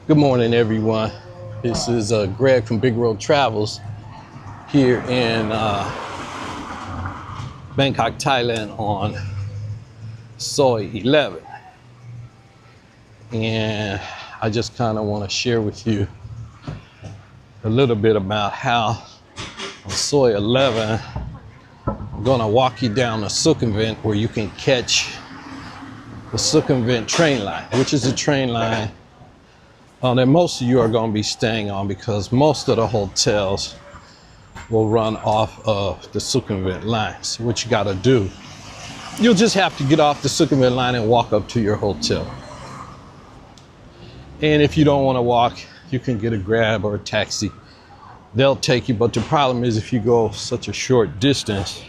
Good morning, everyone. This is Greg from BigRowTravels here in Bangkok, Thailand on Soi 11. And I just kind of want to share with you a little bit about how on Soi 11, I'm going to walk you down a circumvent where you can catch the circumvent train line, which is a train line that most of you are going to be staying on because most of the hotels will run off of the circumvent line. So what you got to do, you'll just have to get off the circumvent line and walk up to your hotel. And if you don't want to walk, you can get a Grab or a taxi. They'll take you, but the problem is if you go such a short distance,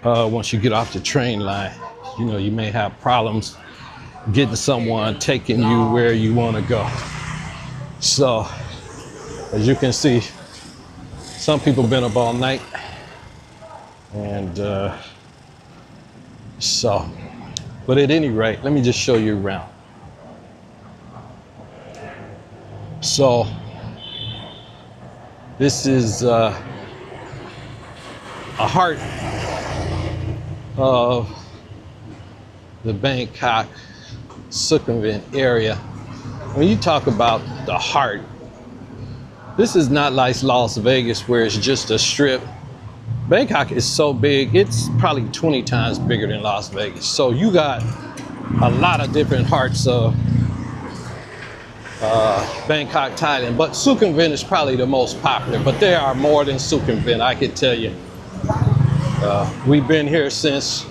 once you get off the train line, you may have problems getting someone taking you where you want to go. So, as you can see, some people been up all night, and but at any rate, let me just show you around. So, this is a heart of the Bangkok circumvent area. When you talk about the heart, this is not like Las Vegas where it's just a strip. Bangkok is so big, it's probably 20 times bigger than Las Vegas. So you got a lot of different hearts of Bangkok, Thailand, but circumvent is probably the most popular, but there are more than circumvent, I can tell you. We've been here since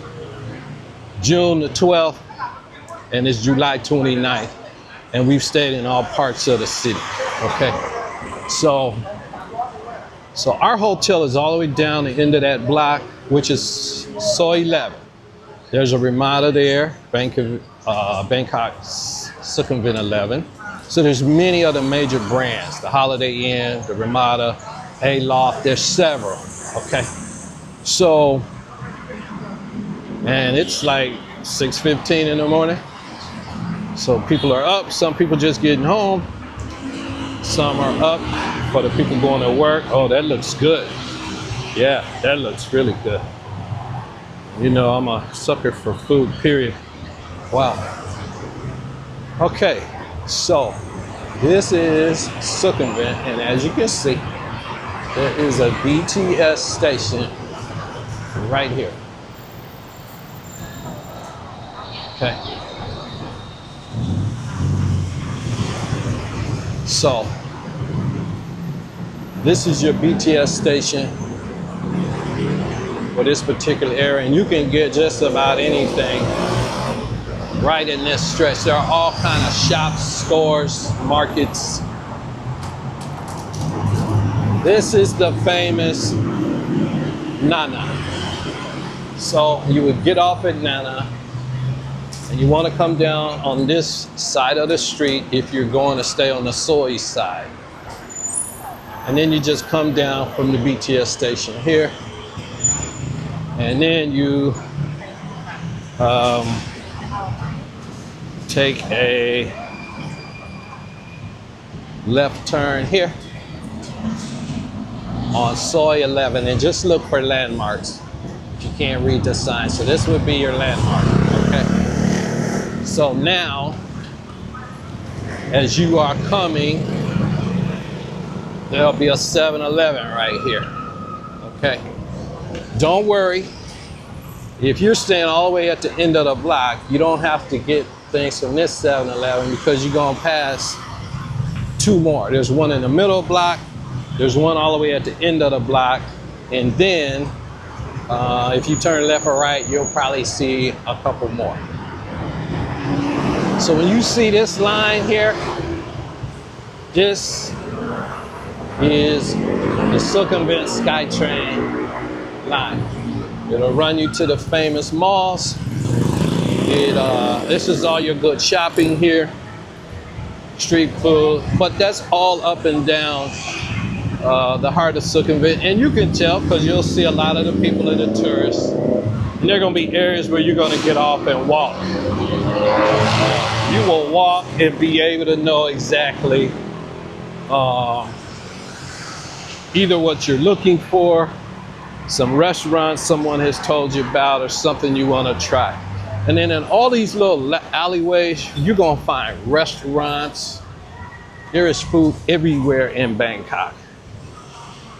June the 12th, and it's July 29th, and we've stayed in all parts of the city, okay? So our hotel is all the way down the end of that block, which is Soi 11. There's a Ramada there, Bangkok Circumvent 11. So there's many other major brands, the Holiday Inn, the Ramada, Aloft, there's several, okay? So, and it's like 6:15 in the morning. So people are up, some people just getting home. Some are up for the people going to work. Oh, that looks good. Yeah, that looks really good. I'm a sucker for food, period. Wow. Okay, so this is circumvent, and as you can see, there is a BTS station right here. Okay. So this is your BTS station for this particular area, and you can get just about anything right in this stretch. There are all kind of shops, stores, markets. This is the famous Nana. So you would get off at Nana, and you want to come down on this side of the street if you're going to stay on the Soi side. And then you just come down from the BTS station here, and then you take a left turn here on Soi 11 and just look for landmarks if you can't read the sign. So this would be your landmark, okay? So now, as you are coming, there'll be a 7-Eleven right here, okay? Don't worry, if you're staying all the way at the end of the block, you don't have to get things from this 7-Eleven because you're gonna pass two more. There's one in the middle block, there's one all the way at the end of the block, and then if you turn left or right, you'll probably see a couple more. So when you see this line here, this is the Circumvent SkyTrain line. It'll run you to the famous malls. This is all your good shopping here, street food, but that's all up and down the heart of Circumvent. And you can tell because you'll see a lot of the people and the tourists. And there are going to be areas where you're going to get off and walk. you will walk and be able to know exactly either what you're looking for, some restaurants someone has told you about, or something you want to try. And then in all these little alleyways, you're gonna find restaurants. There is food everywhere in Bangkok.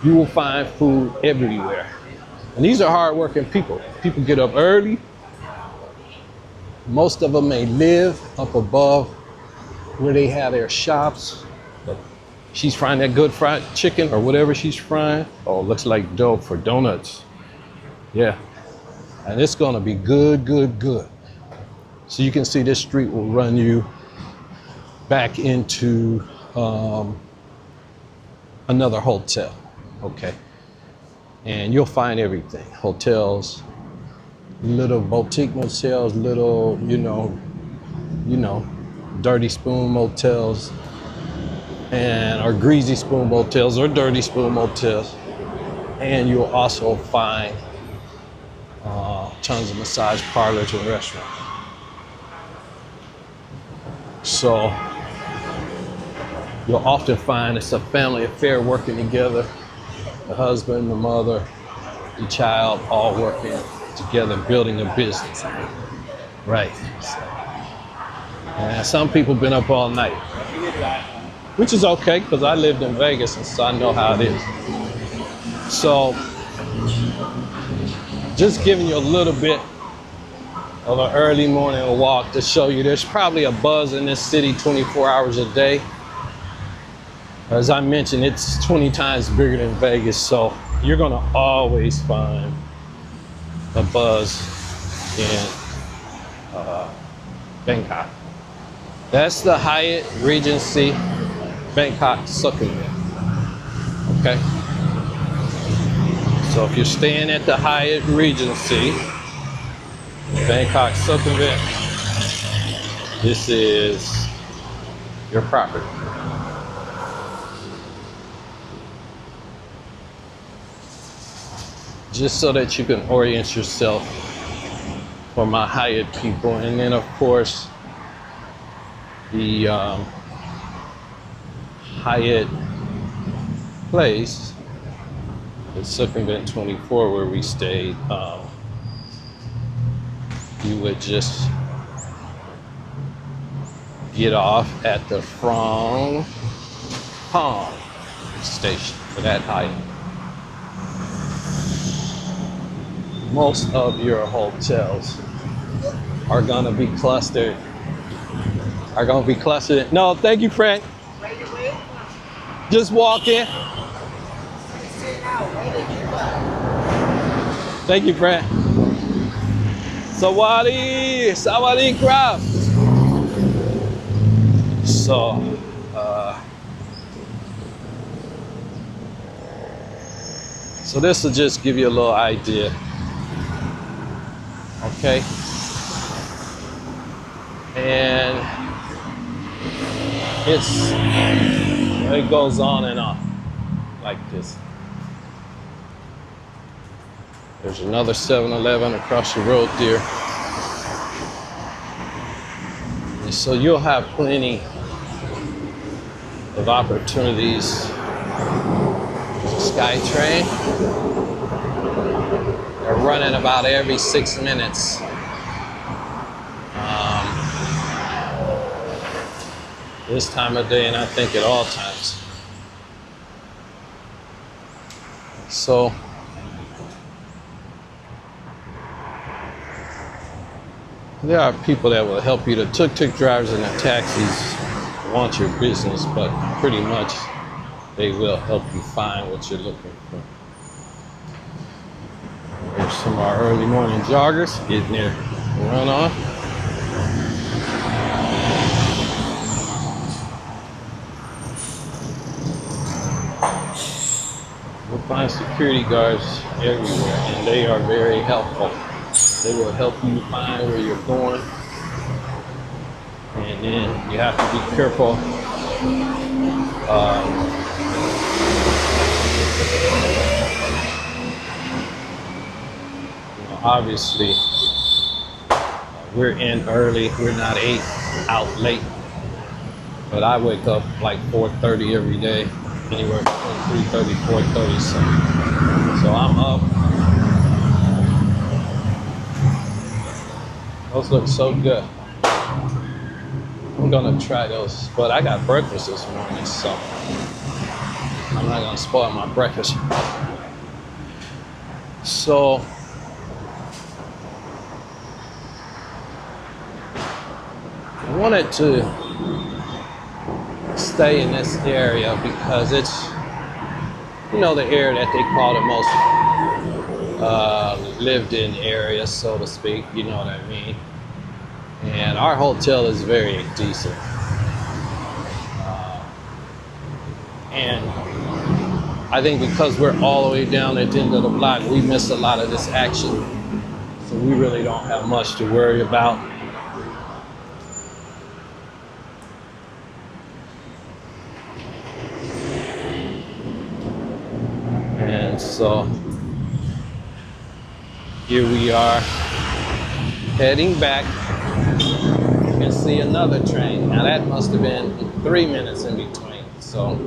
You will find food everywhere. And these are hardworking people. People get up early. Most of them may live up above where they have their shops. But she's frying that good fried chicken or whatever she's frying. Oh, looks like dough for donuts. Yeah. And it's gonna be good, good, good. So you can see this street will run you back into another hotel, okay? And you'll find everything. Hotels, little boutique motels, little, you know, dirty spoon motels, or greasy spoon motels, or dirty spoon motels. And you'll also find tons of massage parlors and restaurants. So you'll often find it's a family affair working together. The husband, the mother, the child, all working together, building a business. Right. So, and some people been up all night, which is okay because I lived in Vegas and so I know how it is. So just giving you a little bit of an early morning walk to show you there's probably a buzz in this city 24 hours a day. As I mentioned, it's 20 times bigger than Vegas, so you're gonna always find a buzz in Bangkok. That's the Hyatt Regency Bangkok Sukhumvit. Okay. So if you're staying at the Hyatt Regency Bangkok Sukhumvit, this is your property. Just so that you can orient yourself for my Hyatt people. And then of course, the Hyatt place, the Sukhumvit 24 where we stayed, you would just get off at the Phrom Pong station for that Hyatt. Most of your hotels are gonna be clustered. No, thank you, Frank. Just walk in. Thank you, Frank. Sawadee krab. So this will just give you a little idea. Okay. And it goes on and on like this. There's another 7-Eleven across the road there. And so you'll have plenty of opportunities. There's a SkyTrain. They're running about every 6 minutes. This time of day, and I think at all times. So there are people that will help you. The tuk-tuk drivers and the taxis want your business, but pretty much they will help you find what you're looking for. There's some of our early morning joggers getting their run on. You'll find security guards everywhere, and they are very helpful. They will help you find where you're going. And then you have to be careful. Obviously, we're in early. We're not out late. But I wake up like 4:30 every day, anywhere between 3:30, 4:30. So I'm up. Those look so good. I'm gonna try those, but I got breakfast this morning, so I'm not gonna spoil my breakfast. So I wanted to stay in this area because it's, you know, the area that they call the most lived in area, so to speak, you know what I mean. And our hotel is very decent. And I think because we're all the way down at the end of the block, we miss a lot of this action. So we really don't have much to worry about. And so here we are heading back. You can see another train. Now that must have been 3 minutes in between. So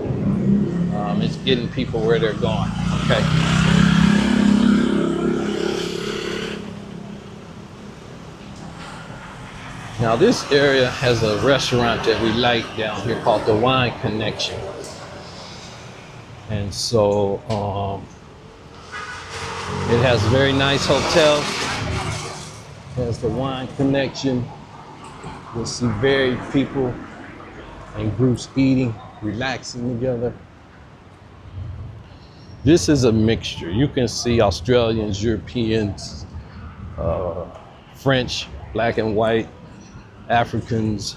it's getting people where they're going. Okay. Now this area has a restaurant that we like down here called the Wine Connection. And so it has very nice hotels. It has the Wine Connection. You'll see varied people and groups eating, relaxing together. This is a mixture. You can see Australians, Europeans, French, black and white, Africans,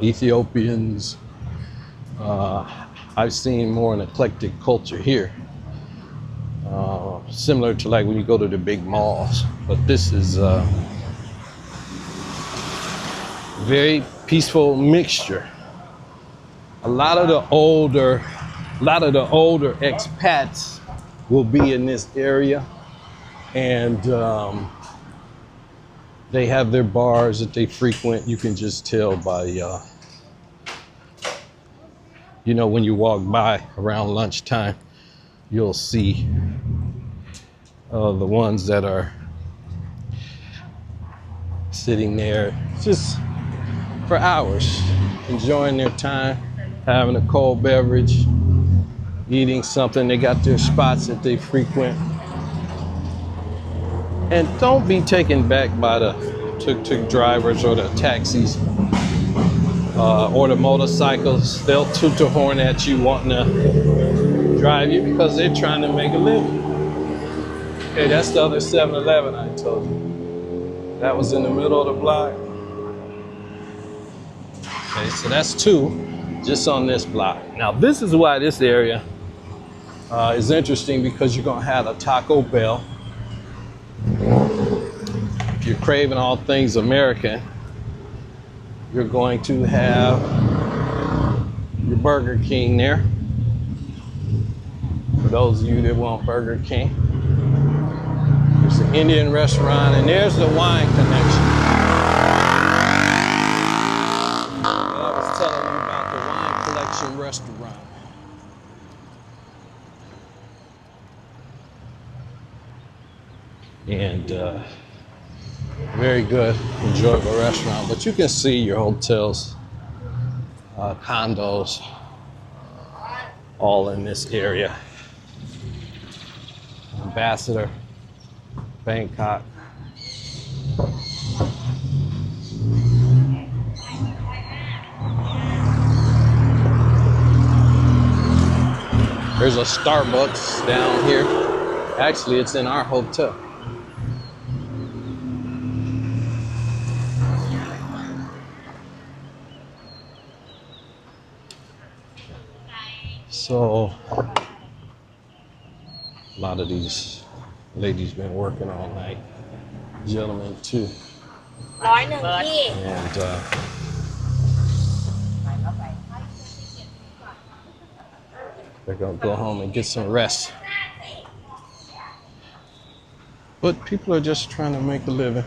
Ethiopians. I've seen more an eclectic culture here, similar to like when you go to the big malls. But this is a very peaceful mixture. A lot of the older expats will be in this area, and they have their bars that they frequent. You can just tell by you know, when you walk by around lunchtime, you'll see the ones that are sitting there just for hours, enjoying their time, having a cold beverage, eating something. They got their spots that they frequent. And don't be taken back by the tuk-tuk drivers or the taxis or the motorcycles. They'll toot the horn at you wanting to drive you because they're trying to make a living. Okay, that's the other 7-Eleven I told you. That was in the middle of the block. Okay, so that's 2 just on this block. Now this is why this area is interesting, because you're gonna have a Taco Bell. If you're craving all things American, you're going to have your Burger King there. For those of you that want Burger King. There's an Indian restaurant, and there's the Wine Connection. I was telling you about the Wine Collection restaurant. And very good, enjoyable restaurant. But you can see your hotels, condos, all in this area. Ambassador, Bangkok. There's a Starbucks down here. Actually, it's in our hotel. So, a lot of these ladies been working all night. Gentlemen too. And they're gonna go home and get some rest. But people are just trying to make a living.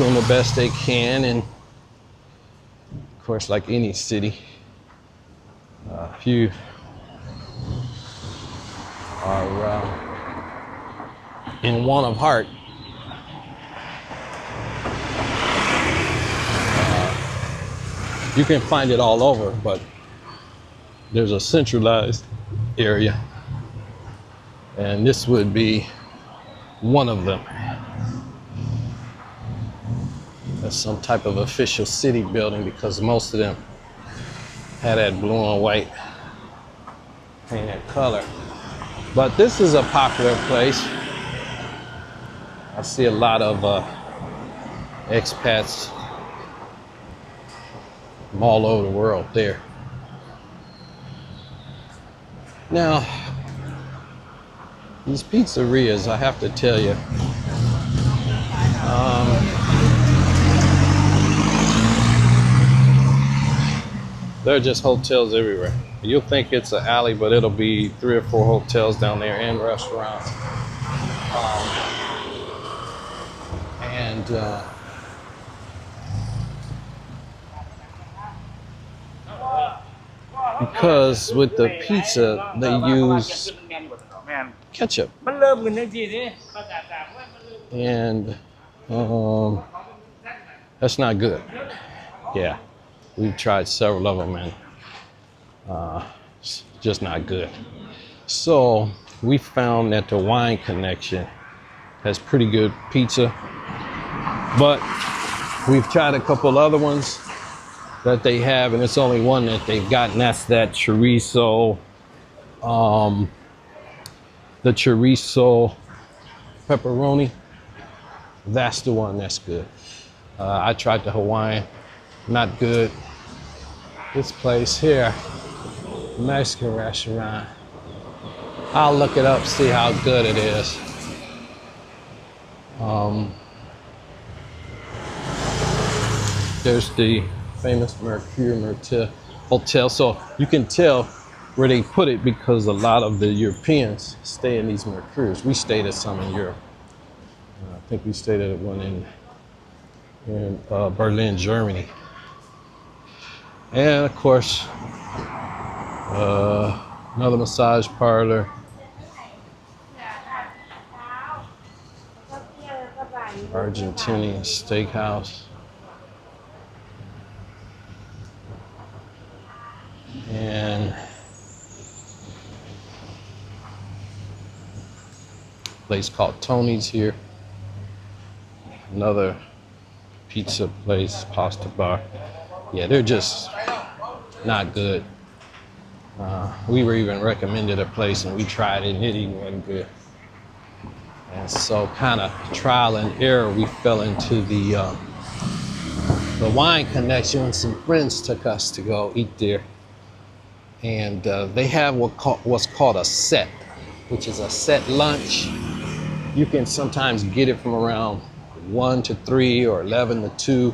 doing the best they can, and of course, like any city, if you are in want of heart, you can find it all over, but there's a centralized area, and this would be one of them. That's some type of official city building, because most of them had that blue and white painted color. But this is a popular place. I see a lot of expats from all over the world there. Now, these pizzerias, I have to tell you, they're just hotels everywhere. You'll think it's an alley, but it'll be 3 or 4 hotels down there and restaurants. Because with the pizza, they use ketchup. And that's not good. Yeah, we've tried several of them, and it's just not good. So we found that the Wine Connection has pretty good pizza, but we've tried a couple other ones that they have, and it's only one that they've got, and that's that chorizo, the chorizo pepperoni. That's the one that's good. I tried the Hawaiian, not good. This place here, Mexican restaurant, I'll look it up, see how good it is. There's the famous Mercure Hotel. So you can tell where they put it, because a lot of the Europeans stay in these Mercures. We stayed at some in Europe. I think we stayed at one in Berlin, Germany. And of course, another massage parlor. Argentinian steakhouse. And a place called Tony's here. Another pizza place, pasta bar. Yeah, they're just not good. We were even recommended a place, and we tried it, and it even wasn't good. And so, kind of trial and error, we fell into the Wine Connection, and some friends took us to go eat there. And they have what's called a set, which is a set lunch. You can sometimes get it from around 1 to 3 or 11 to 2.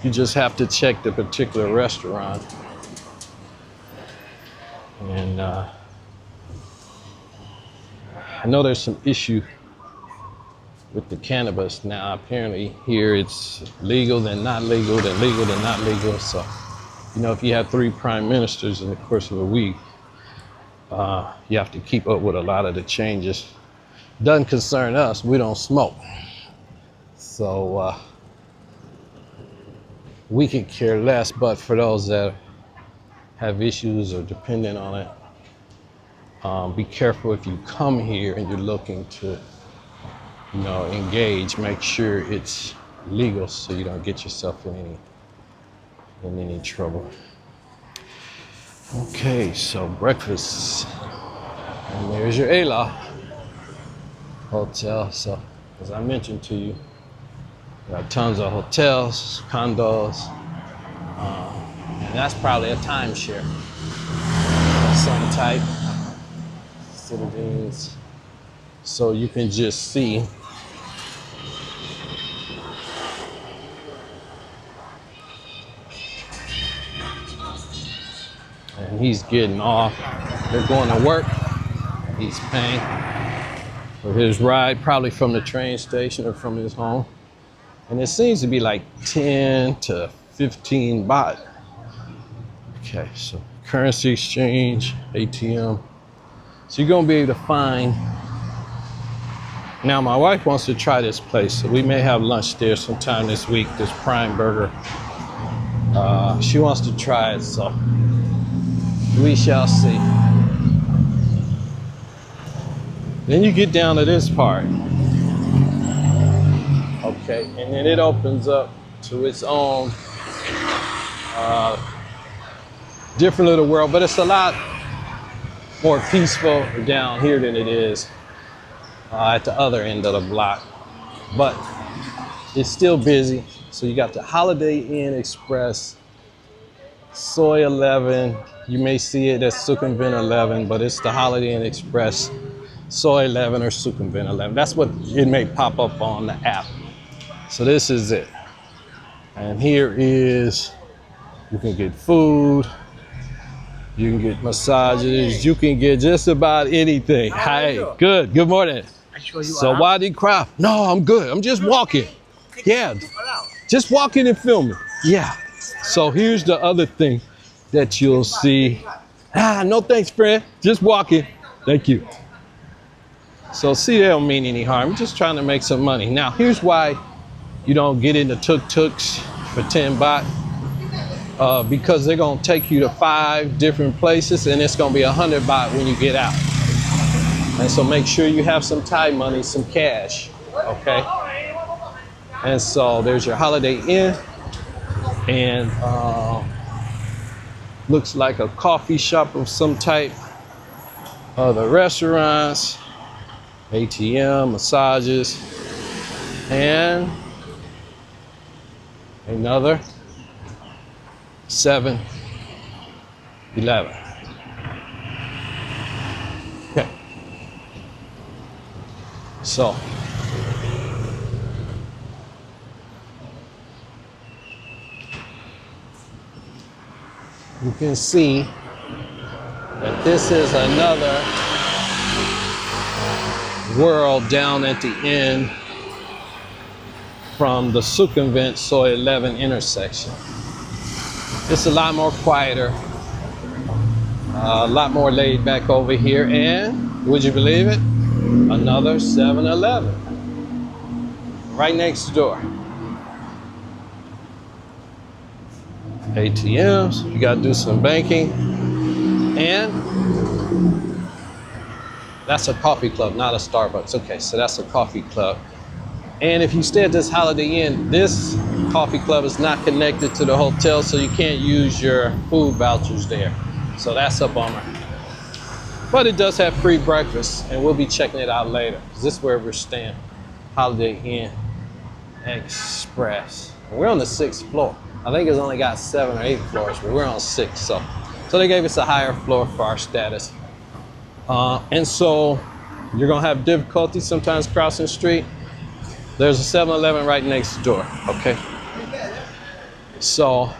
You just have to check the particular restaurant. And I know there's some issue with the cannabis now. Apparently here it's legal, then not legal, then legal, then not legal. So, you know, if you have 3 prime ministers in the course of a week, you have to keep up with a lot of the changes. Doesn't concern us, we don't smoke. So we could care less, but for those that have issues or dependent on it, be careful if you come here and you're looking to, you know, engage. Make sure it's legal so you don't get yourself in any trouble. Okay, so breakfast, and there's your Ayla Hotel. So, as I mentioned to you, there are tons of hotels, condos, and that's probably a timeshare of some type, citizens. So you can just see and he's getting off. They're going to work. He's paying for his ride, probably from the train station or from his home. And it seems to be like 10 to 15 baht. Okay, so currency exchange, ATM. So you're gonna be able to find. Now my wife wants to try this place, so we may have lunch there sometime this week, this Prime Burger. She wants to try it, so we shall see. Then you get down to this part. Okay, and then it opens up to its own different little world, but it's a lot more peaceful down here than it is at the other end of the block. But it's still busy. So you got the Holiday Inn Express, Soy 11. You may see it as Sukhumvit 11, but it's the Holiday Inn Express, Soy 11 or Sukhumvit 11. That's what it may pop up on the app. So this is it. And here is, you can get food, you can get massages, you can get just about anything. Hey, good morning. So Wadi Craft. No, I'm good. I'm just walking. Yeah, just walking and filming. Yeah. So here's the other thing that you'll see. No thanks, friend. Just walking. Thank you. So see, they don't mean any harm. I'm just trying to make some money. Now, here's why you don't get into tuk-tuks for 10 baht. Because they're gonna take you to 5 different places and it's gonna be 100 baht when you get out. And so make sure you have some Thai money, some cash, okay? And so there's your Holiday Inn, and looks like a coffee shop of some type. Other restaurants, ATM, massages, and another 7-Eleven. Okay. So you can see that this is another world down at the end from the Sukhumvit Soy 11 intersection. It's a lot more quieter, a lot more laid back over here, and would you believe it? Another 7-Eleven right next door. ATMs, you gotta do some banking, and that's a coffee club, not a Starbucks. Okay, so that's a coffee club. And if you stay at this Holiday Inn, this coffee club is not connected to the hotel, so you can't use your food vouchers there. So that's a bummer. But it does have free breakfast, and we'll be checking it out later. This is where we're staying, Holiday Inn Express. We're on the 6th floor. I think it's only got 7 or 8 floors, but we're on 6. So they gave us a higher floor for our status. And so you're gonna have difficulty sometimes crossing the street. There's a 7-Eleven right next door, okay? So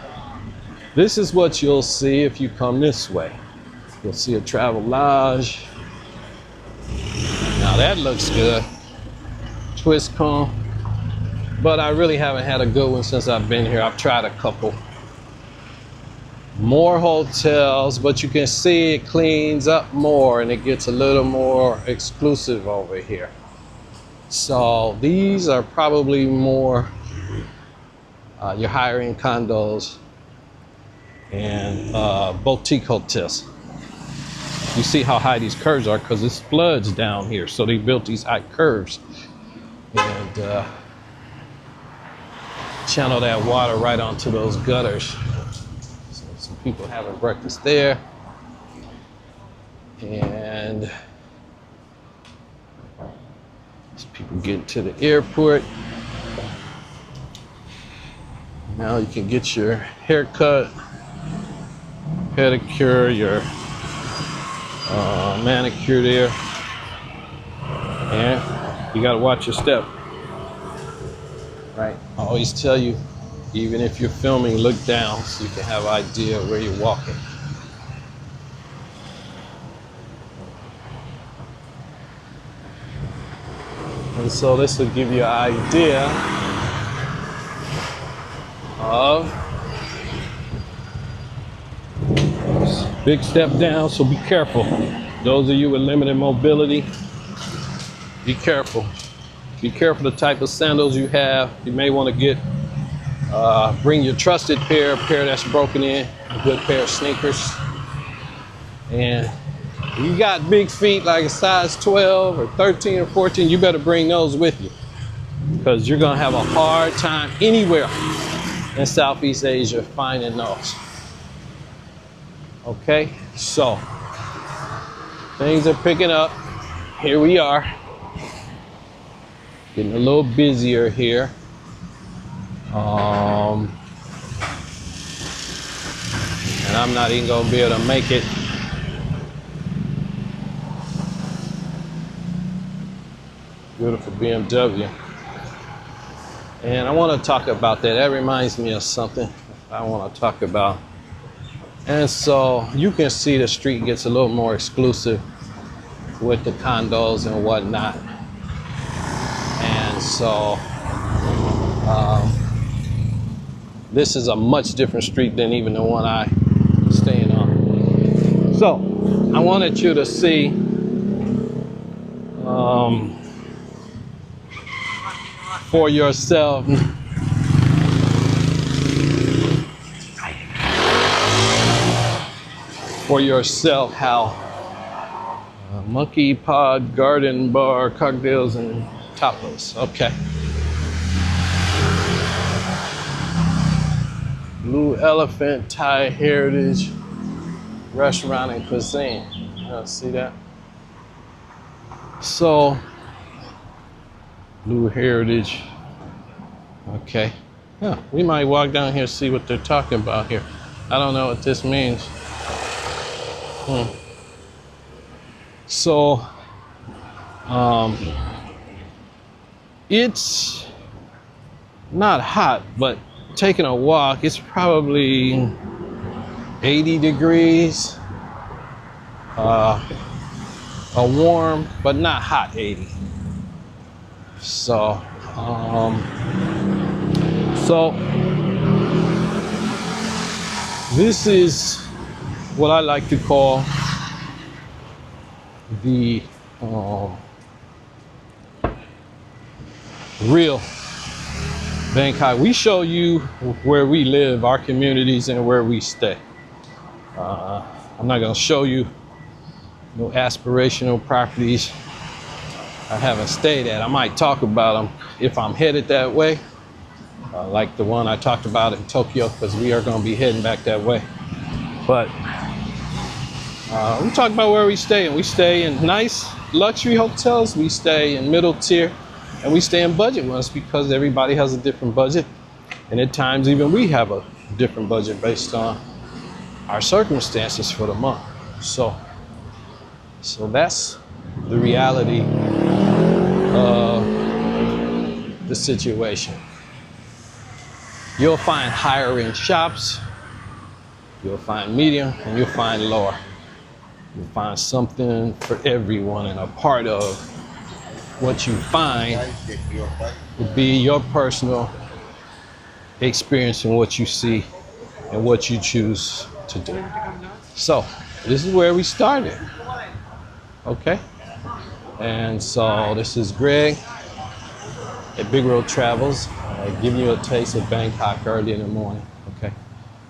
this is what you'll see if you come this way. You'll see a travel lodge. Now that looks good. Twist cone. But I really haven't had a good one since I've been here. I've tried a couple. More hotels, but you can see it cleans up more and it gets a little more exclusive over here. So these are probably more your higher end condos and boutique hotels. You see how high these curves are because it's floods down here. So they built these high curves and channel that water right onto those gutters. So some people having breakfast there. And some people getting to the airport. Now you can get your haircut, pedicure, your manicure there. And you gotta watch your step. Right, I always tell you, even if you're filming, look down so you can have an idea of where you're walking. And so this will give you an idea of. Big step down, so be careful. Those of you with limited mobility, be careful. Be careful the type of sandals you have. You may want to get, bring your trusted pair, a pair that's broken in, a good pair of sneakers. And you got big feet like a size 12 or 13 or 14, you better bring those with you, because you're gonna have a hard time anywhere in Southeast Asia finding those. Okay, so things are picking up. Here we are, getting a little busier here. And I'm not even gonna be able to make it. Beautiful BMW. And I want to talk about that. That reminds me of something I want to talk about. And so you can see the street gets a little more exclusive with the condos and whatnot. And so this is a much different street than even the one I'm staying on. So I wanted you to see for yourself how Monkey Pod Garden Bar cocktails and tapas. Okay. Blue Elephant Thai Heritage Restaurant and Cuisine. See that? So, Blue Heritage. Okay. Yeah, we might walk down here and see what they're talking about here. I don't know what this means. So, it's not hot, but taking a walk, it's probably 80 degrees. A warm, but not hot 80. So, this is what I like to call the real Bangkok. We show you where we live, our communities, and where we stay. I'm not going to show you no aspirational properties I haven't stayed at. I might talk about them if I'm headed that way, like the one I talked about in Tokyo, because we are going to be heading back that way. But we talk about where we stay, and we stay in nice luxury hotels, we stay in middle tier, and we stay in budget ones, because everybody has a different budget, and at times even we have a different budget based on our circumstances for the month. So that's the reality of the situation. You'll find higher end shops, you'll find medium, and you'll find lower. You'll find something for everyone, and a part of what you find will be your personal experience and what you see and what you choose to do. So this is where we started. Okay, and so this is Greg at BigRowTravels, giving you a taste of Bangkok early in the morning. Okay,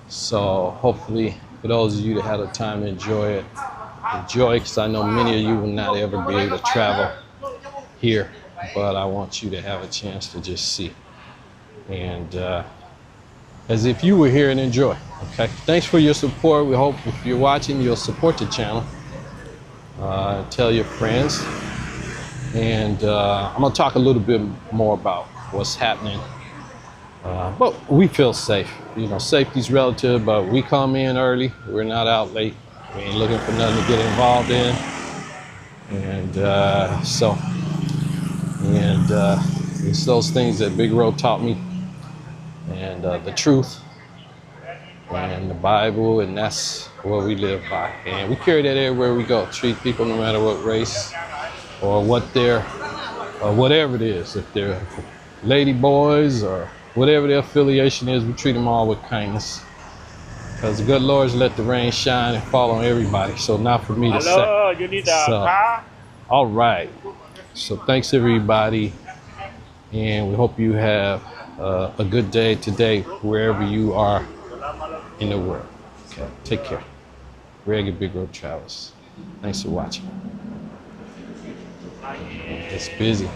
so hopefully for those of you that had a time to enjoy it, because I know many of you will not ever be able to travel here, but I want you to have a chance to just see, and as if you were here and enjoy. Okay, thanks for your support. We hope if you're watching, you'll support the channel. Tell your friends, and I'm gonna talk a little bit more about what's happening, but we feel safe. You know, safety's relative, but we come in early, we're not out late, we ain't looking for nothing to get involved in, and it's those things that Big Row taught me, and the truth and the Bible, and that's what we live by, and we carry that everywhere we go. Treat people no matter what race or what they're, or whatever it is, if they're lady boys or whatever their affiliation is, we treat them all with kindness. Because the good Lord's let the rain shine and fall on everybody. So not for me to say. Hello, you need a car? All right. So thanks everybody. And we hope you have a good day today, wherever you are in the world. Okay, take care. Greg at BigRowTravels. Thanks for watching. It's busy.